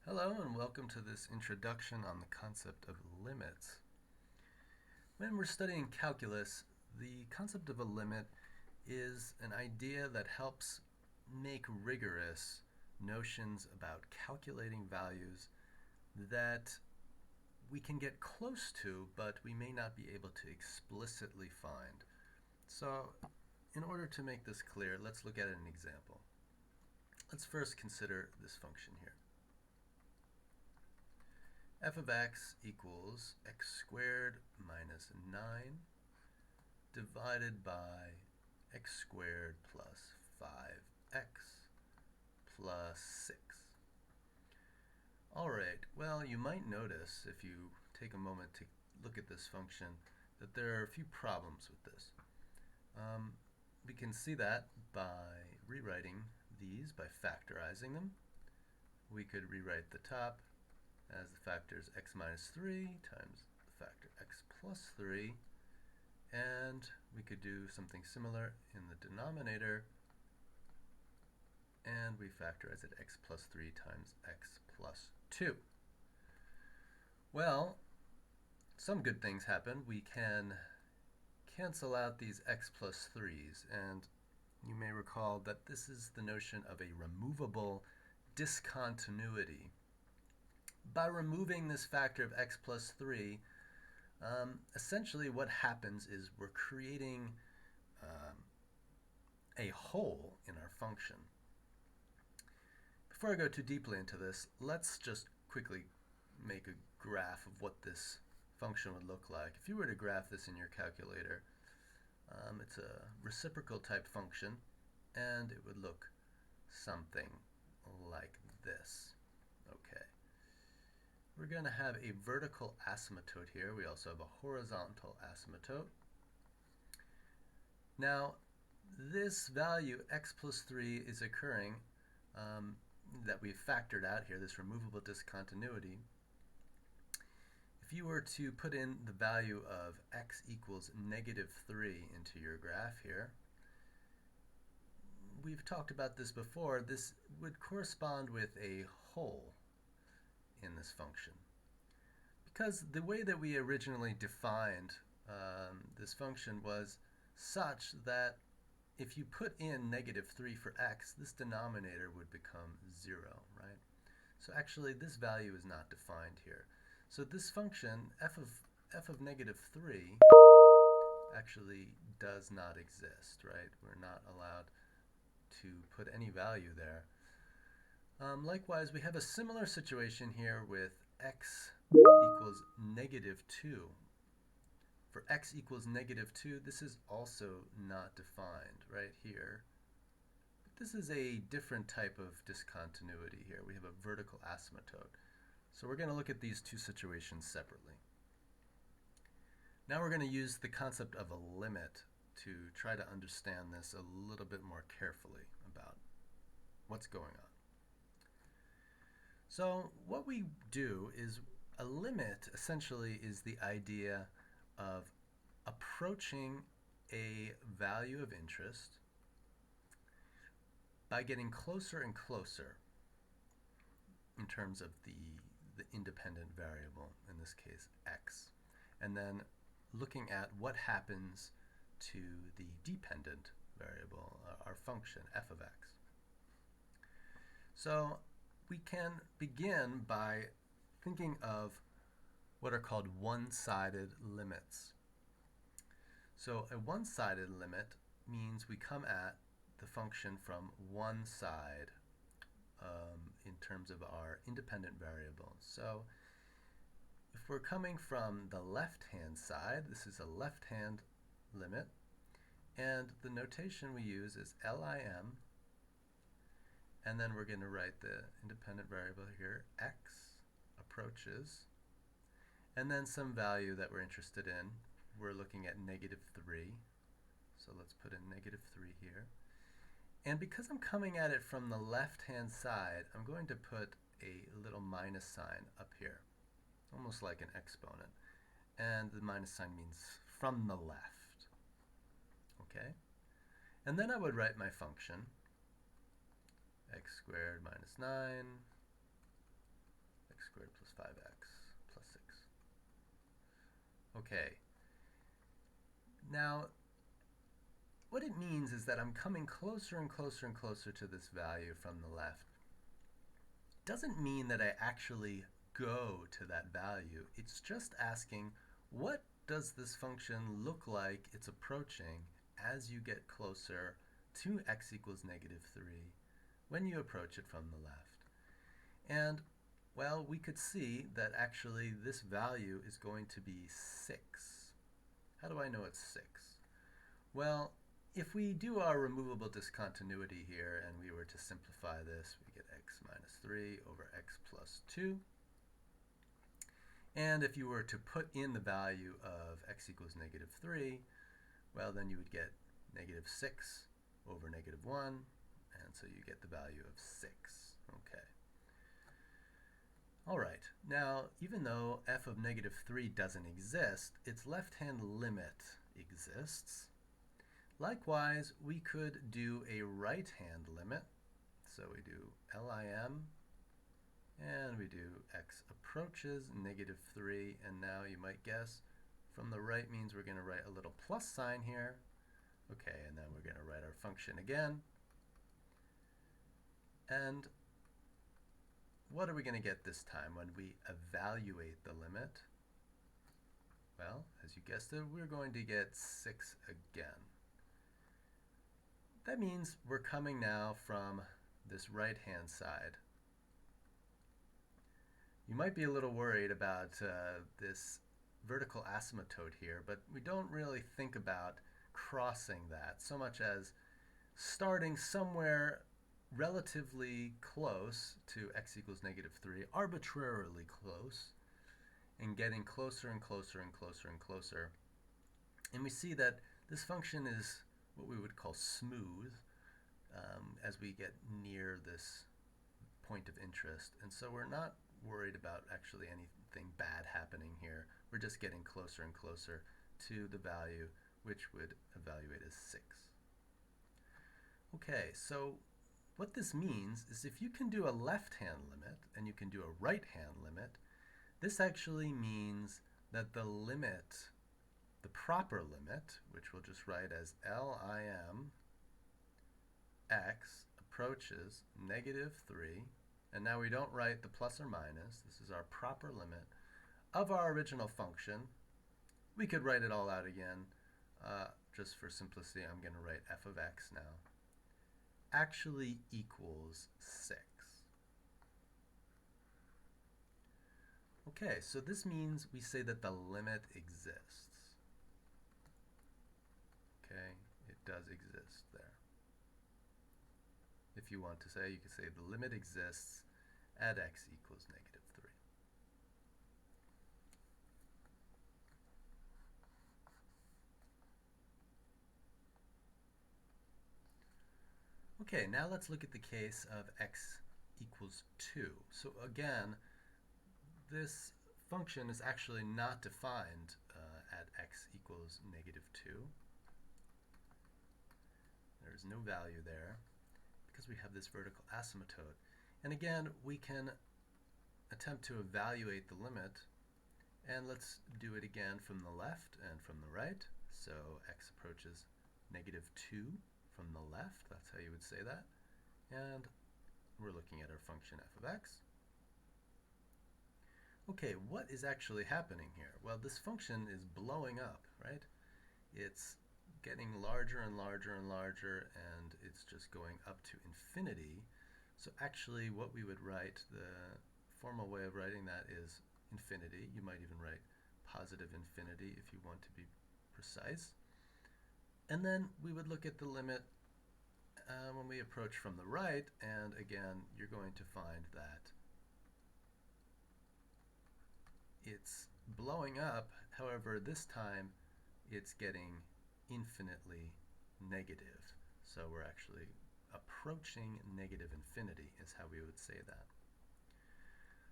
Hello and welcome to this introduction on the concept of limits. When we're studying calculus, the concept of a limit is an idea that helps make rigorous notions about calculating values that we can get close to, but we may not be able to explicitly find. So, in order to make this clear, let's look at an example. Let's first consider this function here. F of x equals x squared minus 9 divided by x squared plus 5x plus 6. Alright, well, you might notice if you take a moment to look at this function that there are a few problems with this. We can see that by rewriting these by factorizing them. We could rewrite the top as the factors x minus 3 times the factor x plus 3, and we could do something similar in the denominator, and we factorize it x plus 3 times x plus 2. Well, some good things happen. We can cancel out these x plus 3's, and you may recall that this is the notion of a removable discontinuity. By removing this factor of x plus 3, essentially what happens is we're creating a hole in our function. Before I go too deeply into this, let's just quickly make a graph of what this function would look like. If you were to graph this in your calculator, it's a reciprocal type function, and it would look something like this. Okay. We're going to have a vertical asymptote here. We also have a horizontal asymptote. Now, this value, x plus 3, is occurring that we've factored out here, this removable discontinuity. If you were to put in the value of x equals negative 3 into your graph here, we've talked about this before, this would correspond with a hole in this function. Because the way that we originally defined this function was such that if you put in negative 3 for x, this denominator would become 0, right? So actually this value is not defined here. So this function, f of negative 3, actually does not exist, right? We're not allowed to put any value there. Likewise, we have a similar situation here with x equals negative 2. For x equals negative 2, this is also not defined right here. But this is a different type of discontinuity here. We have a vertical asymptote. So we're going to look at these two situations separately. Now we're going to use the concept of a limit to try to understand this a little bit more carefully about what's going on. So what we do is a limit essentially is the idea of approaching a value of interest by getting closer and closer in terms of the independent variable, in this case x, and then looking at what happens to the dependent variable, our function f of x. So we can begin by thinking of what are called one-sided limits. So a one-sided limit means we come at the function from one side in terms of our independent variable. So if we're coming from the left-hand side, this is a left-hand limit, and the notation we use is LIM, and then we're going to write the independent variable here, x approaches, and then some value that we're interested in. We're looking at negative 3, so let's put in negative 3 here. And because I'm coming at it from the left-hand side, I'm going to put a little minus sign up here, almost like an exponent. And the minus sign means from the left. Okay? And then I would write my function, x squared minus 9 Okay. Now, what it means is that I'm coming closer and closer and closer to this value from the left. Doesn't mean that I actually go to that value. It's just asking, what does this function look like it's approaching as you get closer to x equals -3 when you approach it from the left? And, well, we could see that actually this value is going to be 6. How do I know it's 6? Well, if we do our removable discontinuity here and we were to simplify this, we get x minus 3 over x plus 2. And if you were to put in the value of x equals -3, well, then you would get -6 over -1, and so you get the value of 6. Okay. All right. Now, even though f of -3 doesn't exist, its left-hand limit exists. Likewise, we could do a right-hand limit. So we do LIM, and we do x approaches -3, and now you might guess from the right means we're going to write a little plus sign here. Okay, and then we're going to write our function again. And what are we going to get this time when we evaluate the limit? Well, as you guessed it, we're going to get 6 again. That means we're coming now from this right-hand side. You might be a little worried about this vertical asymptote here, but we don't really think about crossing that so much as starting somewhere relatively close to x equals -3, arbitrarily close, and getting closer and closer and closer and closer. And we see that this function is what we would call smooth as we get near this point of interest. And so we're not worried about actually anything bad happening here. We're just getting closer and closer to the value which would evaluate as 6. Okay, so what this means is if you can do a left-hand limit and you can do a right-hand limit, this actually means that the limit, the proper limit, which we'll just write as LIM x approaches -3, and now we don't write the plus or minus, this is our proper limit of our original function. We could write it all out again. Just for simplicity, I'm going to write f of x now, actually equals 6. Okay, so this means we say that the limit exists. Okay, it does exist there. If you want to say, you can say the limit exists at x equals -3. Okay, now let's look at the case of x equals 2. So again, this function is actually not defined at x equals -2. There's no value there because we have this vertical asymptote. And again, we can attempt to evaluate the limit, and let's do it again from the left and from the right. So x approaches -2 from the left, that's how you would say that. And we're looking at our function f of x. Okay, what is actually happening here? Well, this function is blowing up, right? It's getting larger and larger and larger, and it's just going up to infinity. So actually what we would write, the formal way of writing that is infinity. You might even write positive infinity if you want to be precise. And then we would look at the limit when we approach from the right, and again, you're going to find that it's blowing up. However, this time it's getting infinitely negative. So we're actually approaching negative infinity is how we would say that.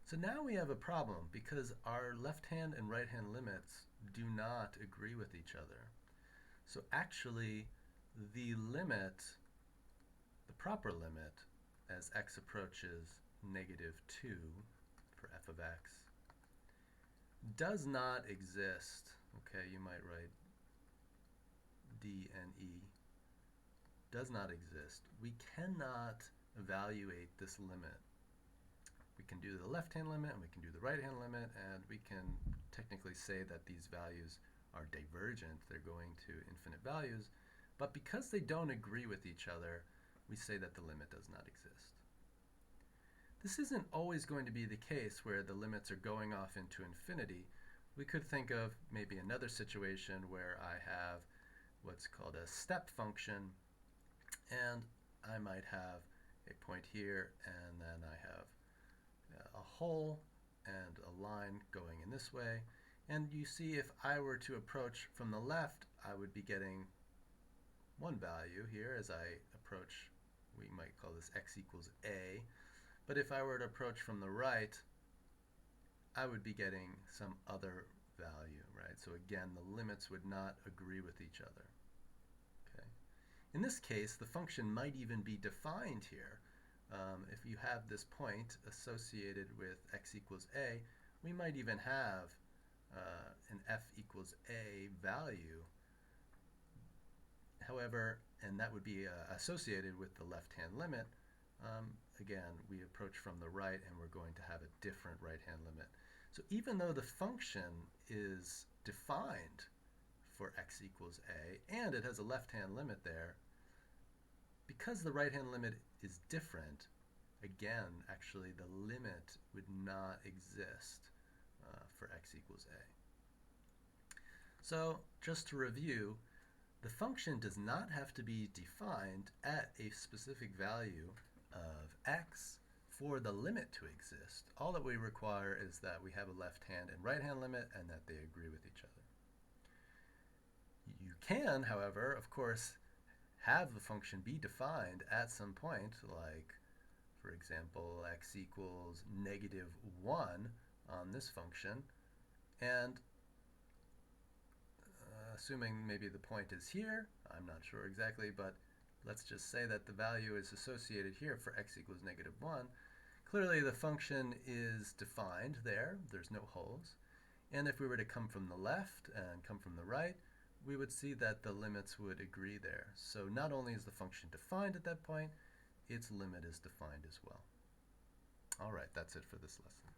So now we have a problem because our left-hand and right-hand limits do not agree with each other. So actually, the limit, the proper limit, as x approaches -2 for f of x, does not exist okay, you might write d and e, does not exist. We cannot evaluate this limit. We can do the left-hand limit and we can do the right-hand limit, and we can technically say that these values are divergent. They're going to infinite values. But because they don't agree with each other, we say that the limit does not exist. This isn't always going to be the case where the limits are going off into infinity. We could think of maybe another situation where I have what's called a step function, and I might have a point here, and then I have a hole and a line going in this way. And you see, if I were to approach from the left, I would be getting one value here. As I approach, we might call this x equals a. But if I were to approach from the right, I would be getting some other value, right? So again, the limits would not agree with each other. Okay. In this case, the function might even be defined here. If you have this point associated with x equals a, we might even have an f equals a value. However, and that would be associated with the left-hand limit. Again, we approach from the right and we're going to have a different right-hand limit. So even though the function is defined for x equals a and it has a left-hand limit there, because the right-hand limit is different, again, actually the limit would not exist for x equals a. So just to review, the function does not have to be defined at a specific value of x for the limit to exist. All that we require is that we have a left-hand and right-hand limit and that they agree with each other. You can, however, of course, have the function be defined at some point, like, for example, x equals -1 on this function, and assuming maybe the point is here, I'm not sure exactly, but let's just say that the value is associated here for x equals -1. Clearly the function is defined there, there's no holes, and if we were to come from the left and come from the right, we would see that the limits would agree there. So not only is the function defined at that point, its limit is defined as well. All right, that's it for this lesson.